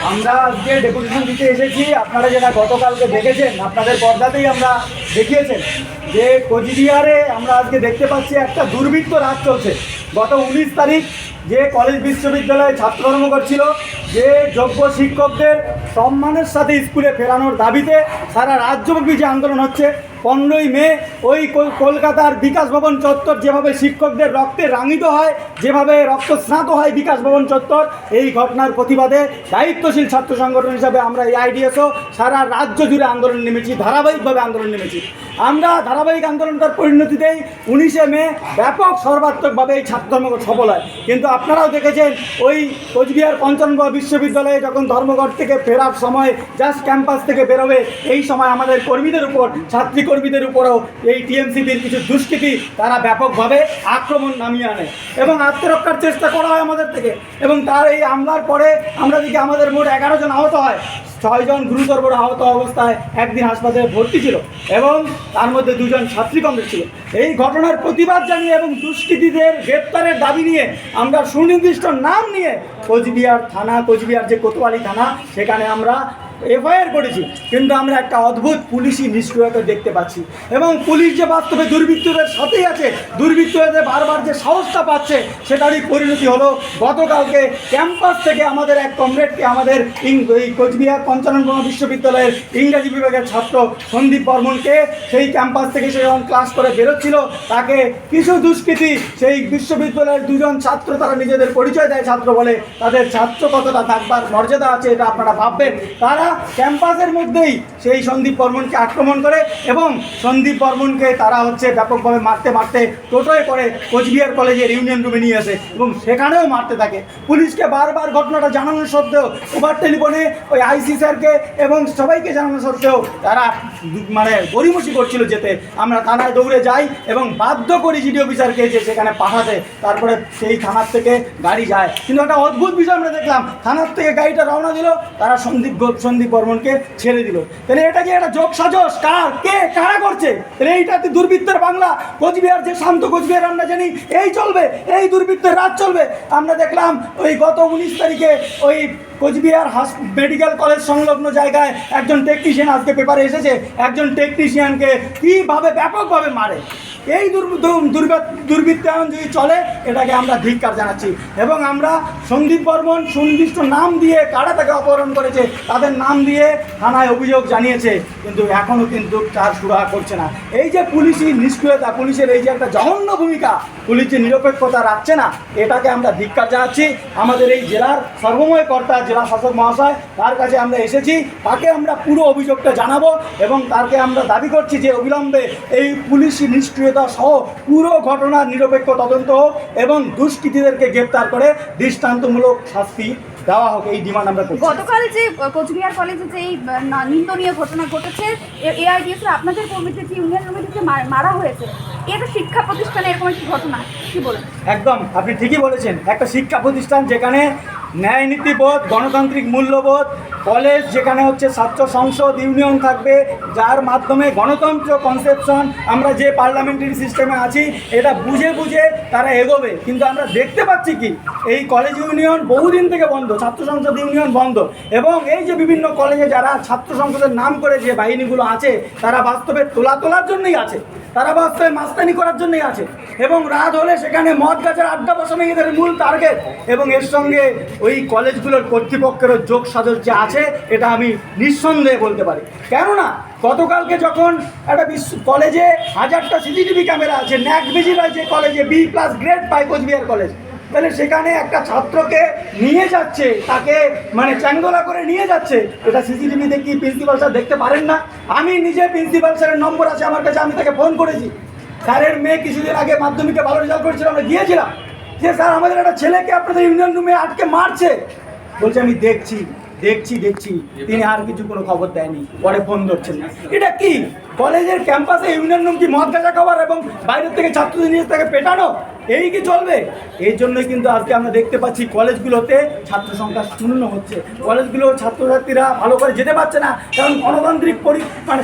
আমরা আজকে ডেপুটেশন দিতে এসেছি। আপনারা যেটা গতকালকে দেখেছেন, আপনাদের পর্দাতেই আমরা দেখিয়েছেন যে কোচবিহারে আমরা আজকে দেখতে পাচ্ছি একটা দুর্বৃত্ত রাজ চলছে। গত 19 তারিখ যে কলেজ বিশ্ববিদ্যালয়ে ছাত্র ধর্মঘট ছিল, যে যোগ্য শিক্ষকদের সম্মানের সাথে স্কুলে ফেরানোর দাবিতে সারা রাজ্যব্যাপী যে আন্দোলন হচ্ছে, 15ই মে ওই কলকাতার বিকাশ ভবন চত্বর যেভাবে শিক্ষকদের রক্তে রাঙিত হয়, যেভাবে রক্তস্নাত হয় বিকাশ ভবন চত্বর, এই ঘটনার প্রতিবাদে দায়িত্বশীল ছাত্র সংগঠন হিসাবে আমরা AIDSও সারা রাজ্য জুড়ে আন্দোলন নেমেছি, ধারাবাহিকভাবে আন্দোলন নেমেছি। আমরা ধারাবাহিক আন্দোলনটার পরিণতিতেই 19শে মে ব্যাপক সর্বাত্মকভাবে এই ছাত্র ধর্মঘট সফল হয়। কিন্তু আপনারাও দেখেছেন ওই কোচবিহার পঞ্চানন বিশ্ববিদ্যালয়ে যখন ধর্মঘট থেকে ফেরার সময় জাস্ট ক্যাম্পাস থেকে বেরোবে, এই সময় আমাদের কর্মীদের উপর, ছাত্রী কর্মীদের উপরেও এই TMCPর কিছু দুষ্কৃতী তারা ব্যাপকভাবে আক্রমণ নামিয়ে আনে এবং আত্মরক্ষার চেষ্টা করা হয় আমাদের থেকে। এবং তার এই হামলার পরে আমরা দেখি আমাদের মোট 11 জন আহত হয়, 6 জন গুরুতর বড় আহত অবস্থায় একদিন হাসপাতালে ভর্তি ছিল এবং তার মধ্যে 2 জন ছাত্রী কংগ্রেস ছিল। এই ঘটনার প্রতিবাদ জানিয়ে এবং দুষ্কৃতীদের গ্রেপ্তারের দাবি নিয়ে আমরা সুনির্দিষ্ট নাম নিয়ে কোচবিহার থানা, কোচবিহার যে কোতোয়ালি থানা, সেখানে আমরা FIR করেছি। কিন্তু আমরা একটা অদ্ভুত পুলিশি নিষ্ক্রিয়তা দেখতে পাচ্ছি এবং পুলিশ যে বাস্তবে দুর্বৃত্তদের সাথেই আছে, দুর্বৃত্তদের বারবার যে সাহসটা পাচ্ছে, সেটারই পরিণতি হলো গতকালকে ক্যাম্পাস থেকে আমাদের এক কমরেডকে, আমাদের এই কোচবিহার পঞ্চানন বিশ্ববিদ্যালয়ের ইংরাজি বিভাগের ছাত্র সন্দীপ বর্মনকে, সেই ক্যাম্পাস থেকে সে যখন ক্লাস করে বেরোচ্ছিল, তাকে কিছু দুষ্কৃতী, সেই বিশ্ববিদ্যালয়ের 2 জন ছাত্র, তারা নিজেদের পরিচয় দেয় ছাত্র বলে, তাদের ছাত্র কতটা থাকবার মর্যাদা আছে এটা আপনারা ভাববেন, তারা ক্যাম্পাসের মধ্যেই সেই সন্দীপ বর্মনকে আক্রমণ করে এবং সন্দীপ বর্মনকে তারা ব্যাপকভাবে মারতে মারতে টোটোয় করে কোচবিহার কলেজের ইউনিয়ন রুমে নিয়ে আসে এবং সেখানেও মারতে থাকে। পুলিশকে বারবার ঘটনাটা জানানোর সত্ত্বেও, ওভার টেলিফোনে ওই IC স্যারকে এবং সবাইকে জানানো সত্ত্বেও তারা গড়িমসি করছিল যেতে। আমরা থানায় দৌড়ে যাই এবং বাধ্য করি GD অফিসারকে যে সেখানে পাঠাতে। তারপরে সেই থানার থেকে গাড়ি যায়। কিন্তু একটা অদ্ভুত বিষয় আমরা দেখলাম, থানার থেকে গাড়িটা রওনা দিল, তারা সন্দীপ বর্মনকে ছেড়ে দিল। তাহলে এটা কি একটা যোগ সাজস? কারা করছে? তাহলে এইটাতে দুর্বৃত্তের বাংলা। কোচবিহার যে শান্ত কোচবিহার আমরা জানি, এই চলবে, এই দুর্বৃত্তের রাজ চলবে। আমরা দেখলাম ওই গত 19 তারিখে ওই কোচবিহার মেডিকেল কলেজ সংলগ্ন জায়গায় একজন টেকনিশিয়ান, আজকে পেপারে এসেছে, একজন টেকনিশিয়ানকে কীভাবে ব্যাপকভাবে মারে। এই দুর্বৃত্তায়ন যদি চলে, এটাকে আমরা ধিক্কার জানাচ্ছি এবং আমরা সন্দীপ বর্মন সুনির্দিষ্ট নাম দিয়ে কারা তাকে অপহরণ করেছে তাদের নাম দিয়ে থানায় অভিযোগ জানিয়েছে, কিন্তু এখনও কিন্তু তার সুরাহা করছে না। এই যে পুলিশি নিষ্ক্রিয়তা, পুলিশের এই যে একটা জঘন্য ভূমিকা, পুলিশ যে নিরপেক্ষতা রাখছে না, এটাকে আমরা ধিক্কার জানাচ্ছি। আমাদের এই জেলার সর্বময় কর্তা জেলা শাসক মহাশয়, তার কাছে আমরা এসেছি, তাকে আমরা পুরো অভিযোগটা জানাবো এবং তাকে আমরা দাবি করছি যে অবিলম্বে এই পুলিশি নিষ্ক্রিয়তা সহ পুরো ঘটনার নিরপেক্ষ তদন্ত হোক এবং দুষ্কৃতীদেরকে গ্রেপ্তার করে দৃষ্টান্তমূলক শাস্তি দেওয়া হোক, এই ডিমান্ড আমরা করছি। গতকাল যে কোচবিহার কলেজে যে এই নিন্দনীয় ঘটনা ঘটেছে, AIDS আপনাদের কর্মীদের যে ইউনিয়ন কমিটিতে মারা হয়েছে, এটা শিক্ষা প্রতিষ্ঠানে এরকম একটি ঘটনা, কি বলেন? একদম আপনি ঠিকই বলেছেন। একটা শিক্ষা প্রতিষ্ঠান যেখানে ন্যায় নীতিবোধ, গণতান্ত্রিক মূল্যবোধ, কলেজ যেখানে ছাত্র সংসদ, ইউনিয়ন থাকবে, যার মাধ্যমে গণতন্ত্র কনসেপশন, আমরা যে পার্লামেন্টারি সিস্টেমে আছি, এটা বুঝে বুঝে তারা এগোবে। কিন্তু আমরা দেখতে পাচ্ছি কি, এই কলেজ ইউনিয়ন বহুদিন থেকে বন্ধ, ছাত্র সংসদ ইউনিয়ন বন্ধ এবং এই যে বিভিন্ন কলেজে যারা ছাত্র সংসদের নাম করে যে বাহিনীগুলো আছে, তারা বাস্তবে তোলার জন্যই আছে, তারা বাস্তবে মাস্তানি করার জন্যই আছে এবং রাত হলে সেখানে মদ গাছের আড্ডা বসানো এদের মূল টার্গেট। এবং এর সঙ্গে ওই কলেজগুলোর কর্তৃপক্ষেরও যোগ সাজস যে আছে, এটা আমি নিঃসন্দেহে বলতে পারি। কেননা গতকালকে যখন একটা কলেজে 1000টা CCTV ক্যামেরা আছে, ন্যাক ভিজিলার যে কলেজে B+ গ্রেড পায় কোচবিহার কলেজ, তাহলে সেখানে একটা ছাত্রকে নিয়ে যাচ্ছে, তাকে চ্যাঙ্গলা করে নিয়ে যাচ্ছে, এটা CCTVতে কি প্রিন্সিপাল স্যার দেখতে পারেন না? আমি নিজে প্রিন্সিপাল স্যারের নম্বর আছে আমার কাছে, আমি তাকে ফোন করেছি। স্যারের মেয়ে কিছুদিন আগে মাধ্যমিকে ভালো রেজাল্ট করেছিল, আমরা গিয়েছিলাম যে স্যার আমাদের একটা ছেলেকে আপনাদের ইউনিয়ন রুমে আটকে মারছে। বলছে আমি দেখছি। দেখছি তিনি আর কিছু কোনো খবর দেয়নি, পরে ফোন ধরছেন না। এটা কি কলেজের ক্যাম্পাসে ইউনিয়ন রুম কি মদ গাঁজা খাবার এবং বাইরের থেকে ছাত্রদের নিয়ে তাকে পেটানো, এই কি চলবে? এই জন্যই কিন্তু আজকে আমরা দেখতে পাচ্ছি কলেজগুলোতে ছাত্র সংখ্যা শূন্য হচ্ছে, কলেজগুলো ছাত্রছাত্রীরা ভালো করে যেতে পারছে না, কারণ গণতান্ত্রিক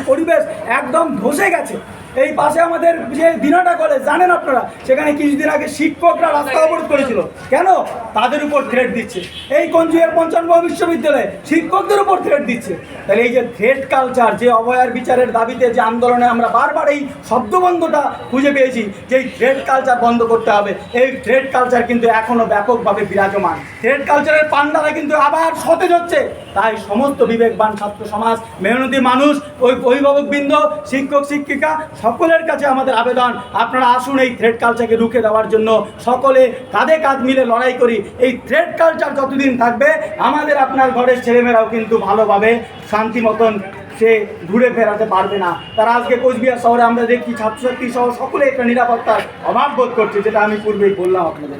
পরিবেশ একদম ধসে গেছে। এই পাশে আমাদের যে দিনাটা কলেজ জানেন আপনারা, সেখানে কিছুদিন আগে শিক্ষকরা রাস্তা অবরোধ করেছিল, কেন? তাদের উপর থ্রেট দিচ্ছে। এই কঞ্জিয়ার 55 বিশ্ববিদ্যালয়ে শিক্ষকদের উপর থ্রেট দিচ্ছে। তাহলে এই যে থ্রেট কালচার, যে অভয়ার বিচারের দাবিতে যে আন্দোলনে আমরা বারবার এই শব্দবন্ধটা খুঁজে পেয়েছি, যে এই থ্রেট কালচার বন্ধ করতে হবে, এই থ্রেট কালচার কিন্তু এখনও ব্যাপকভাবে বিরাজমান। থ্রেট কালচারের পান্ডারা কিন্তু আবার সতেজ হচ্ছে। তাই সমস্ত বিবেকবান ছাত্র সমাজ, মেহনতি মানুষ, ওই অভিভাবকবৃন্দ, শিক্ষক শিক্ষিকা সকলের কাছে আমাদের আবেদন, আপনারা আসুন এই থ্রেড কালচারকে রুখে দেওয়ার জন্য সকলে কাঁধে কাঁধ মিলে লড়াই করি। এই থ্রেড কালচার যতদিন থাকবে, আমাদের আপনার ঘরের ছেলেমেয়েরাও কিন্তু ভালোভাবে শান্তি মতন সে ঘুরে ফেরাতে পারবে না। তারা আজকে কোচবিহার শহরে আমরা দেখি ছাত্রছাত্রী সহ সকলে একটা নিরাপত্তার অভাব বোধ করছে, যেটা আমি পূর্বেই বললাম আপনাদের।